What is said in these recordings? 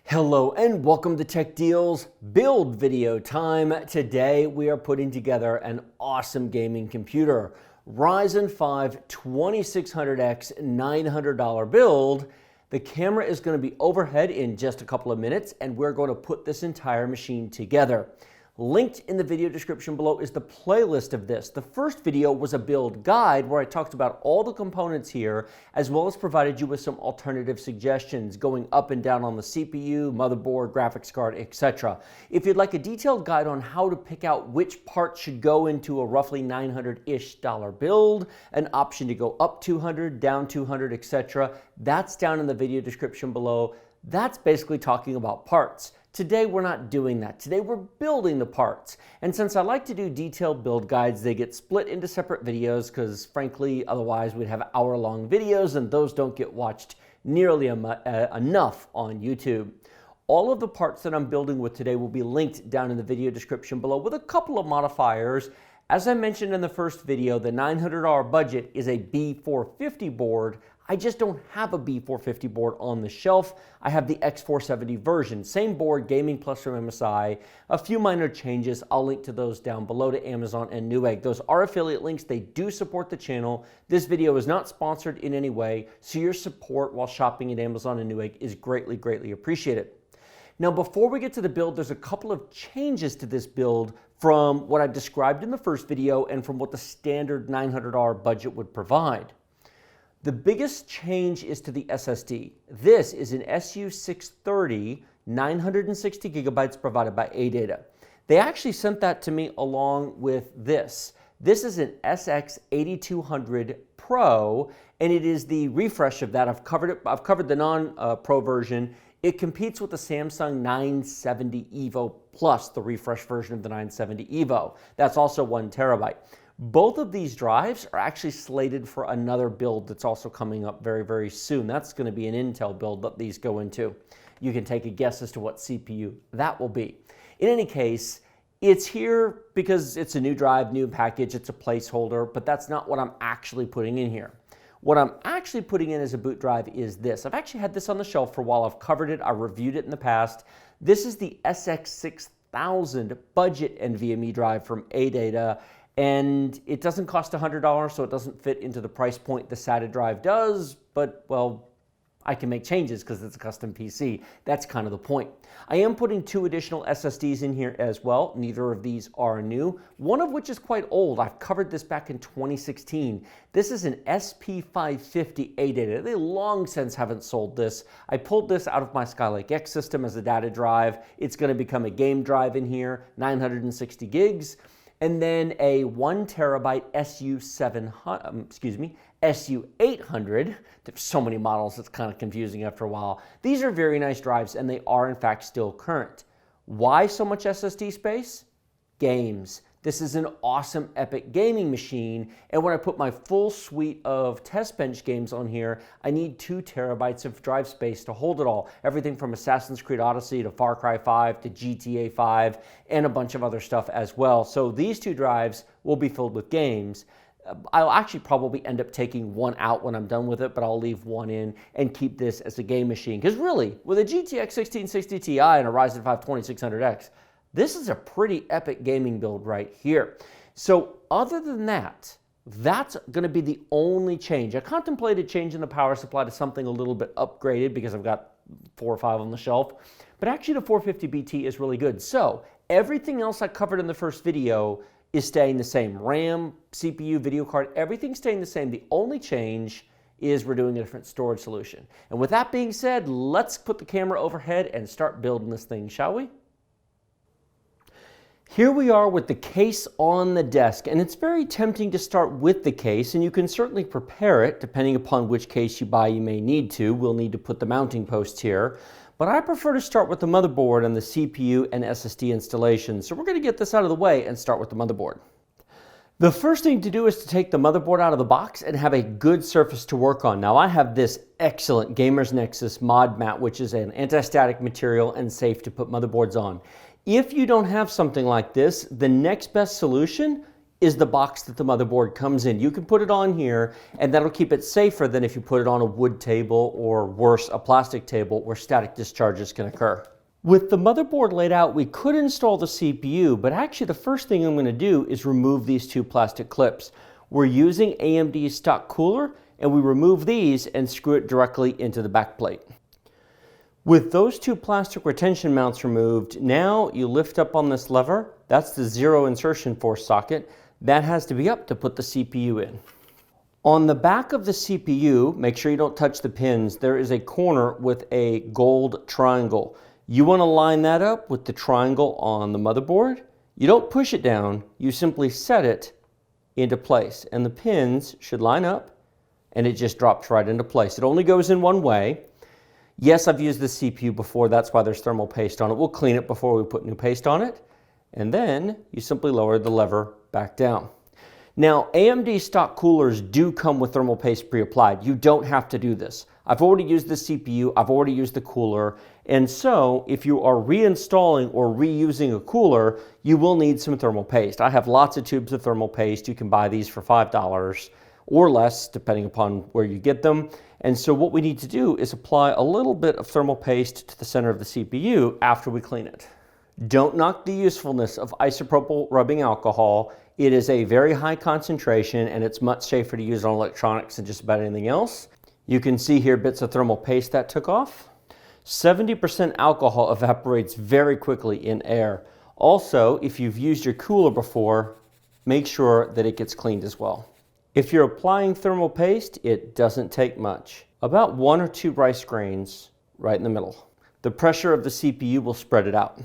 Hello and welcome to Tech Deals build video time. Today we are putting together an awesome gaming computer. Ryzen 5 2600X $900 build. The camera is going to be overhead in just a couple of minutes and we're going to put this entire machine together. Linked in the video description below is the playlist of this. The first video was a build guide where I talked about all the components here, as well as provided you with some alternative suggestions going up and down on the CPU, motherboard, graphics card, etc. If you'd like a detailed guide on how to pick out which parts should go into a roughly $900-ish build, an option to go up 200, down 200, etc., that's down in the video description below. That's basically talking about parts. Today we're not doing that. Today we're building the parts. And since I like to do detailed build guides, they get split into separate videos because frankly, otherwise we'd have hour-long videos and those don't get watched nearly enough on YouTube. All of the parts that I'm building with today will be linked down in the video description below with a couple of modifiers. As I mentioned in the first video, the $900 budget is a B450 board. I just don't have a B450 board on the shelf. I have the X470 version. Same board, gaming plus from MSI. A few minor changes. I'll link to those down below to Amazon and Newegg. Those are affiliate links. They do support the channel. This video is not sponsored in any way, so your support while shopping at Amazon and Newegg is greatly, greatly appreciated. Now, before we get to the build, there's a couple of changes to this build from what I've described in the first video and from what the standard $900 budget would provide. The biggest change is to the SSD. This is an SU630, 960 gigabytes provided by AData. They actually sent that to me along with this. This is an SX8200 Pro, and it is the refresh of that. I've covered the non-Pro version. It competes with the Samsung 970 EVO Plus, the refresh version of the 970 EVO. That's also 1 terabyte. Both of these drives are actually slated for another build that's also coming up very, very soon. That's going to be an Intel build that these go into. You can take a guess as to what CPU that will be. In any case, it's here because it's a new drive, new package, it's a placeholder, but that's not what I'm actually putting in here. What I'm actually putting in as a boot drive is this. I've actually had this on the shelf for a while. I've covered it. I reviewed it in the past. This is the SX6000 budget NVMe drive from AData. And it doesn't cost $100, so it doesn't fit into the price point the SATA drive does, but, well, I can make changes because it's a custom PC. That's kind of the point. I am putting 2 additional SSDs in here as well. Neither of these are new, one of which is quite old. I've covered this back in 2016. This is an SP550 AData. They long since haven't sold this. I pulled this out of my Skylake X system as a data drive. It's going to become a game drive in here, 960 gigs. And then a 1 terabyte SU800. There's so many models, it's kind of confusing after a while. These are very nice drives and they are in fact still current. Why so much SSD space? Games. This is an awesome epic gaming machine, and when I put my full suite of test bench games on here, I need 2 terabytes of drive space to hold it all. Everything from Assassin's Creed Odyssey to Far Cry 5 to GTA 5 and a bunch of other stuff as well. So these 2 drives will be filled with games. I'll actually probably end up taking 1 out when I'm done with it, but I'll leave 1 in and keep this as a game machine. Because really, with a GTX 1660 Ti and a Ryzen 5 2600X, this is a pretty epic gaming build right here. So other than that, that's going to be the only change. I contemplated changing the power supply to something a little bit upgraded because I've got 4 or 5 on the shelf, but actually the 450BT is really good. So everything else I covered in the first video is staying the same. RAM, CPU, video card, everything's staying the same. The only change is we're doing a different storage solution. And with that being said, let's put the camera overhead and start building this thing, shall we? Here we are with the case on the desk, and it's very tempting to start with the case, and you can certainly prepare it. Depending upon which case you buy, you may need to. We'll need to put the mounting posts here. But I prefer to start with the motherboard and the CPU and SSD installation. So we're going to get this out of the way and start with the motherboard. The first thing to do is to take the motherboard out of the box and have a good surface to work on. Now I have this excellent Gamers Nexus mod mat, which is an anti-static material and safe to put motherboards on. If you don't have something like this, the next best solution is the box that the motherboard comes in. You can put it on here, and that'll keep it safer than if you put it on a wood table or worse, a plastic table where static discharges can occur. With the motherboard laid out, we could install the CPU, but actually the first thing I'm going to do is remove these two plastic clips. We're using AMD's stock cooler, and we remove these and screw it directly into the backplate. With those two plastic retention mounts removed, now you lift up on this lever. That's the 0 insertion force socket. That has to be up to put the CPU in. On the back of the CPU, make sure you don't touch the pins, there is a corner with a gold triangle. You want to line that up with the triangle on the motherboard. You don't push it down, you simply set it into place, and the pins should line up, and it just drops right into place. It only goes in one way. Yes, I've used the CPU before, that's why there's thermal paste on it. We'll clean it before we put new paste on it. And then you simply lower the lever back down. Now, AMD stock coolers do come with thermal paste pre-applied. You don't have to do this. I've already used the CPU, I've already used the cooler, and so if you are reinstalling or reusing a cooler, you will need some thermal paste. I have lots of tubes of thermal paste. You can buy these for $5 or less, depending upon where you get them. And so what we need to do is apply a little bit of thermal paste to the center of the CPU after we clean it. Don't knock the usefulness of isopropyl rubbing alcohol. It is a very high concentration, and it's much safer to use on electronics than just about anything else. You can see here bits of thermal paste that took off. 70% alcohol evaporates very quickly in air. Also, if you've used your cooler before, make sure that it gets cleaned as well. If you're applying thermal paste, it doesn't take much. About 1 or 2 rice grains right in the middle. The pressure of the CPU will spread it out.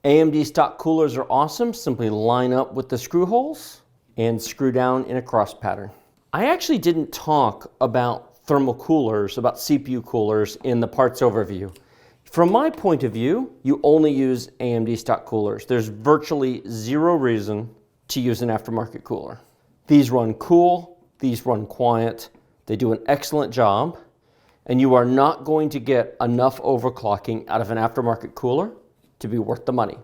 AMD stock coolers are awesome. Simply line up with the screw holes and screw down in a cross pattern. I actually didn't talk about thermal coolers, about CPU coolers in the parts overview. From my point of view, you only use AMD stock coolers. There's virtually zero reason to use an aftermarket cooler. These run cool, these run quiet, they do an excellent job, and you are not going to get enough overclocking out of an aftermarket cooler to be worth the money.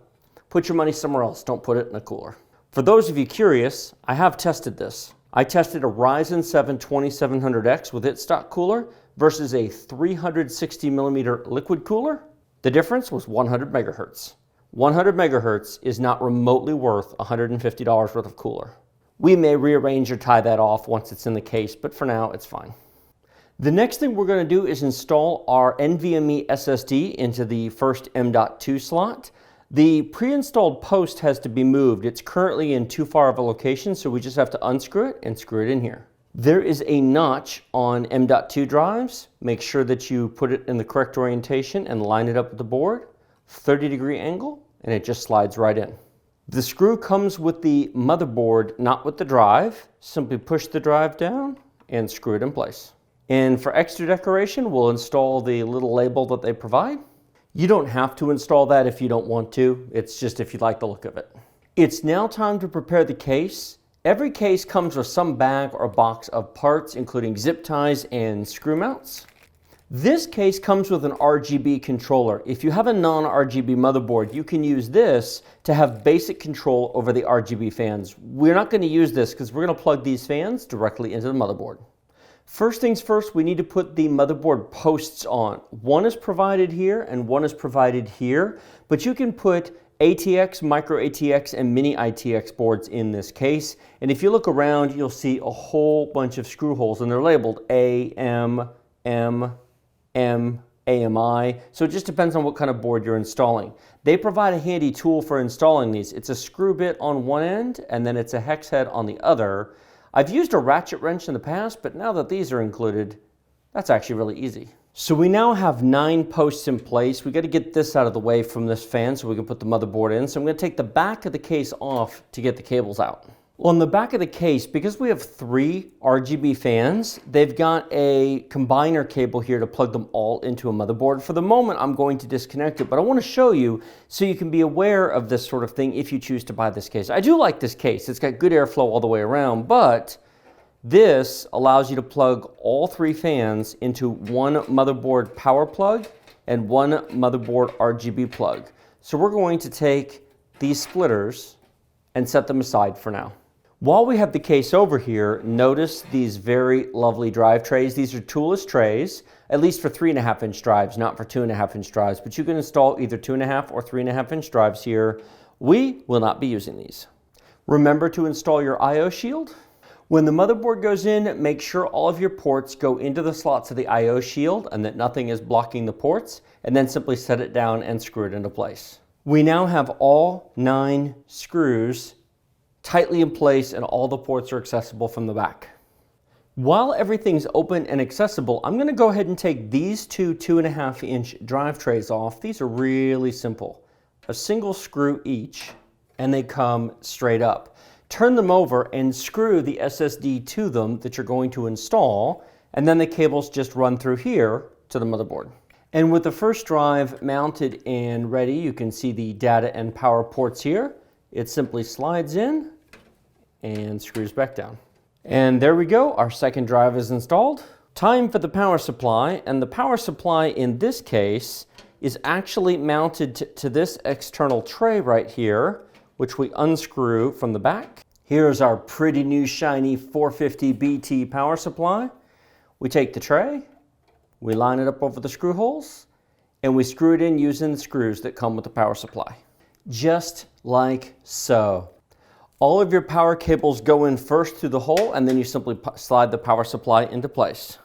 Put your money somewhere else, don't put it in a cooler. For those of you curious, I have tested this. I tested a Ryzen 7 2700X with its stock cooler versus a 360mm liquid cooler. The difference was 100 megahertz. 100 megahertz is not remotely worth $150 worth of cooler. We may rearrange or tie that off once it's in the case, but for now it's fine. The next thing we're going to do is install our NVMe SSD into the first M.2 slot. The pre-installed post has to be moved. It's currently in too far of a location, so we just have to unscrew it and screw it in here. There is a notch on M.2 drives. Make sure that you put it in the correct orientation and line it up with the board. 30-degree angle, and it just slides right in. The screw comes with the motherboard, not with the drive. Simply push the drive down and screw it in place. And for extra decoration, we'll install the little label that they provide. You don't have to install that if you don't want to. It's just if you like the look of it. It's now time to prepare the case. Every case comes with some bag or box of parts, including zip ties and screw mounts. This case comes with an RGB controller. If you have a non-RGB motherboard, you can use this to have basic control over the RGB fans. We're not going to use this because we're going to plug these fans directly into the motherboard. First things first, we need to put the motherboard posts on. One is provided here and one is provided here, but you can put ATX, micro ATX, and mini ITX boards in this case. And if you look around, you'll see a whole bunch of screw holes, and they're labeled A, M, M, AMI, so it just depends on what kind of board you're installing. They provide a handy tool for installing these. It's a screw bit on one end, and then it's a hex head on the other. I've used a ratchet wrench in the past, but now that these are included, that's actually really easy. So we now have 9 posts in place. We got to get this out of the way from this fan so we can put the motherboard in. So I'm going to take the back of the case off to get the cables out. On the back of the case, because we have 3 RGB fans, they've got a combiner cable here to plug them all into a motherboard. For the moment, I'm going to disconnect it, but I want to show you so you can be aware of this sort of thing if you choose to buy this case. I do like this case. It's got good airflow all the way around, but this allows you to plug all 3 fans into one motherboard power plug and one motherboard RGB plug. So we're going to take these splitters and set them aside for now. While we have the case over here, notice these very lovely drive trays. These are toolless trays, at least for 3.5-inch drives, not for 2.5-inch drives, but you can install either 2.5 or 3.5-inch drives here. We will not be using these. Remember to install your I/O shield. When the motherboard goes in, make sure all of your ports go into the slots of the I/O shield and that nothing is blocking the ports, and then simply set it down and screw it into place. We now have all 9 screws tightly in place and all the ports are accessible from the back. While everything's open and accessible, I'm going to go ahead and take these two 2.5-inch drive trays off. These are really simple. A single screw each, and they come straight up. Turn them over and screw the SSD to them that you're going to install, and then the cables just run through here to the motherboard. And with the first drive mounted and ready, you can see the data and power ports here. It simply slides in and screws back down. And there we go, our second drive is installed. Time for the power supply, and the power supply in this case is actually mounted to this external tray right here, which we unscrew from the back. Here's our pretty new shiny 450 BT power supply. We take the tray, we line it up over the screw holes, and we screw it in using the screws that come with the power supply. Just like so. All of your power cables go in first through the hole, and then you simply slide the power supply into place.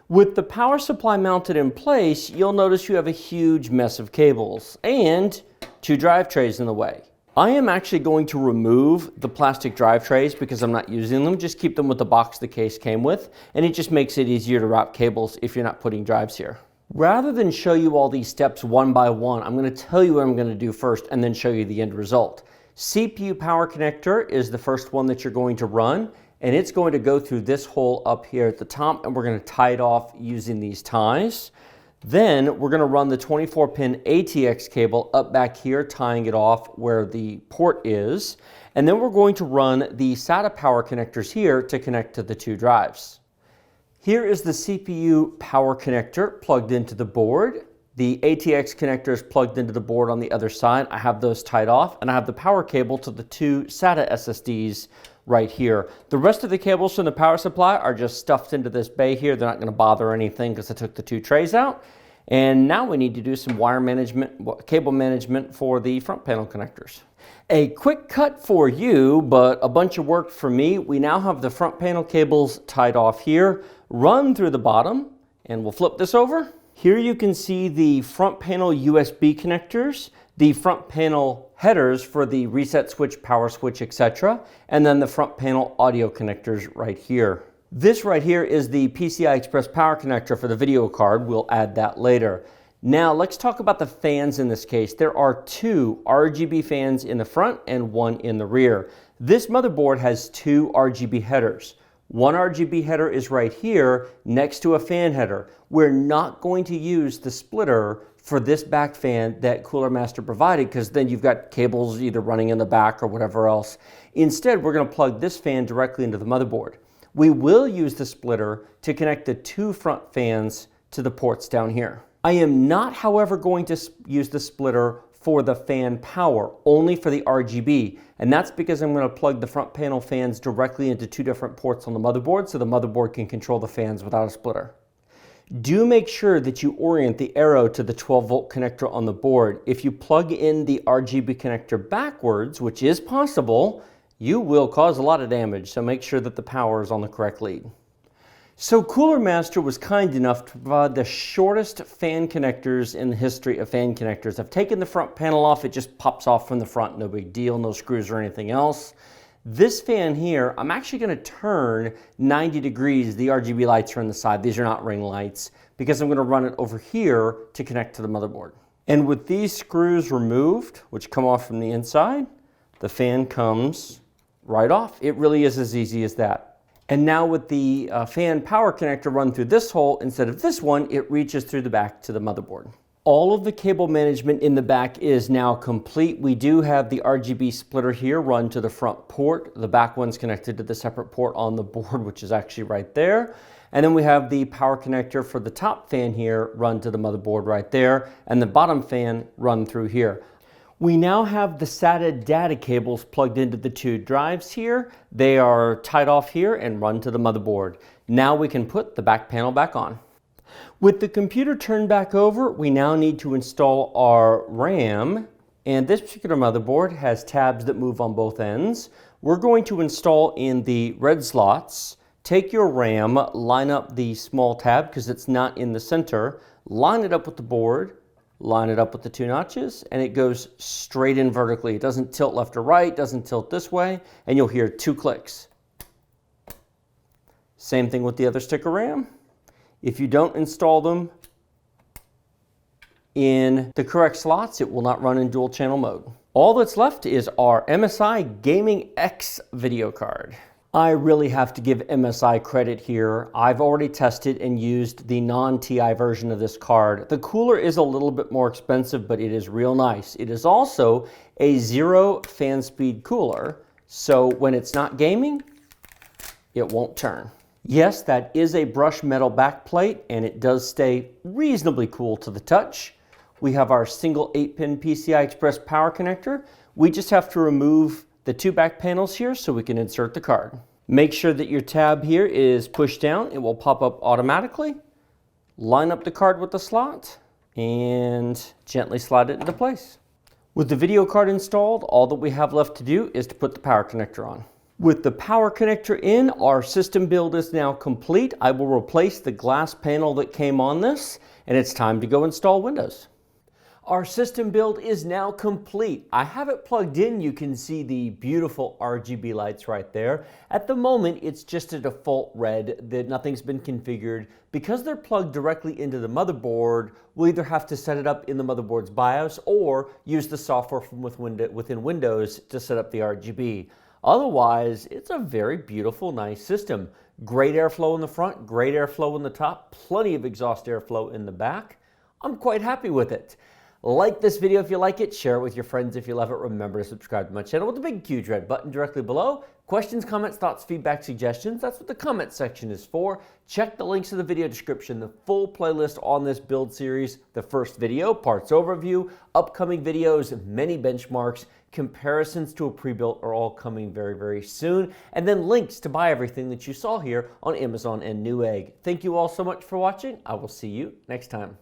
With the power supply mounted in place, you'll notice you have a huge mess of cables and 2 drive trays in the way. I am actually going to remove the plastic drive trays because I'm not using them. Just keep them with the box the case came with, and it just makes it easier to route cables if you're not putting drives here. Rather than show you all these steps one by one, I'm going to tell you what I'm going to do first and then show you the end result. CPU power connector is the first one that you're going to run, and it's going to go through this hole up here at the top, and we're going to tie it off using these ties. Then we're going to run the 24-pin ATX cable up back here, tying it off where the port is. And then we're going to run the SATA power connectors here to connect to the 2 drives. Here is the CPU power connector plugged into the board. The ATX connector is plugged into the board on the other side. I have those tied off, and I have the power cable to the 2 SATA SSDs right here. The rest of the cables from the power supply are just stuffed into this bay here. They're not going to bother anything because I took the 2 trays out. And now we need to do some wire management, cable management for the front panel connectors. A quick cut for you, but a bunch of work for me. We now have the front panel cables tied off here, run through the bottom, and we'll flip this over. Here you can see the front panel USB connectors, the front panel headers for the reset switch, power switch, etc., and then the front panel audio connectors right here. This right here is the PCI Express power connector for the video card. We'll add that later. Now let's talk about the fans in this case. There are 2 RGB fans in the front and 1 in the rear. This motherboard has 2 RGB headers. One RGB header is right here next to a fan header. We're not going to use the splitter for this back fan that Cooler Master provided, because then you've got cables either running in the back or whatever else. Instead, we're going to plug this fan directly into the motherboard. We will use the splitter to connect the 2 front fans to the ports down here. I am not, however, going to use the splitter for the fan power, only for the RGB. And that's because I'm going to plug the front panel fans directly into 2 different ports on the motherboard, so the motherboard can control the fans without a splitter. Do make sure that you orient the arrow to the 12-volt connector on the board. If you plug in the RGB connector backwards, which is possible, you will cause a lot of damage, so make sure that the power is on the correct lead. So Cooler Master was kind enough to provide the shortest fan connectors in the history of fan connectors. I've taken the front panel off, it just pops off from the front, no big deal, no screws or anything else. This fan here, I'm actually going to turn 90 degrees. The RGB lights are on the side. These are not ring lights, because I'm going to run it over here to connect to the motherboard. And with these screws removed, which come off from the inside, the fan comes right off. It really is as easy as that. And now with the fan power connector run through this hole instead of this one, it reaches through the back to the motherboard. All of the cable management in the back is now complete. We do have the RGB splitter here run to the front port. The back one's connected to the separate port on the board, which is actually right there. And then we have the power connector for the top fan here run to the motherboard right there, and the bottom fan run through here. We now have the SATA data cables plugged into the two drives here. They are tied off here and run to the motherboard. Now we can put the back panel back on. With the computer turned back over, we now need to install our RAM, and this particular motherboard has tabs that move on both ends. We're going to install in the red slots. Take your RAM, line up the small tab because it's not in the center, line it up with the board, line it up with the two notches, and it goes straight in vertically. It doesn't tilt left or right, doesn't tilt this way, and you'll hear 2 clicks. Same thing with the other stick of RAM. If you don't install them in the correct slots, it will not run in dual channel mode. All that's left is our MSI Gaming X video card. I really have to give MSI credit here. I've already tested and used the non-TI version of this card. The cooler is a little bit more expensive, but it is real nice. It is also a 0 fan speed cooler, so when it's not gaming, it won't turn. Yes, that is a brushed metal backplate, and it does stay reasonably cool to the touch. We have our single 8-pin PCI Express power connector. We just have to remove the 2 back panels here so we can insert the card. Make sure that your tab here is pushed down. It will pop up automatically. Line up the card with the slot and gently slide it into place. With the video card installed, all that we have left to do is to put the power connector on. With the power connector in, our system build is now complete. I will replace the glass panel that came on this, and it's time to go install Windows. Our system build is now complete. I have it plugged in. You can see the beautiful RGB lights right there. At the moment, it's just a default red that nothing's been configured. Because they're plugged directly into the motherboard, we'll either have to set it up in the motherboard's BIOS or use the software from within Windows to set up the RGB. Otherwise, it's a very beautiful, nice system. Great airflow in the front, great airflow in the top, plenty of exhaust airflow in the back. I'm quite happy with it. Like this video if you like it, share it with your friends if you love it. Remember to subscribe to my channel with the big huge red button directly below. Questions, comments, thoughts, feedback, suggestions, that's what the comment section is for. Check the links to the video description, the full playlist on this build series, the first video, parts overview, upcoming videos, many benchmarks, comparisons to a pre-built are all coming very, very soon, and then links to buy everything that you saw here on Amazon and Newegg. Thank you all so much for watching. I will see you next time.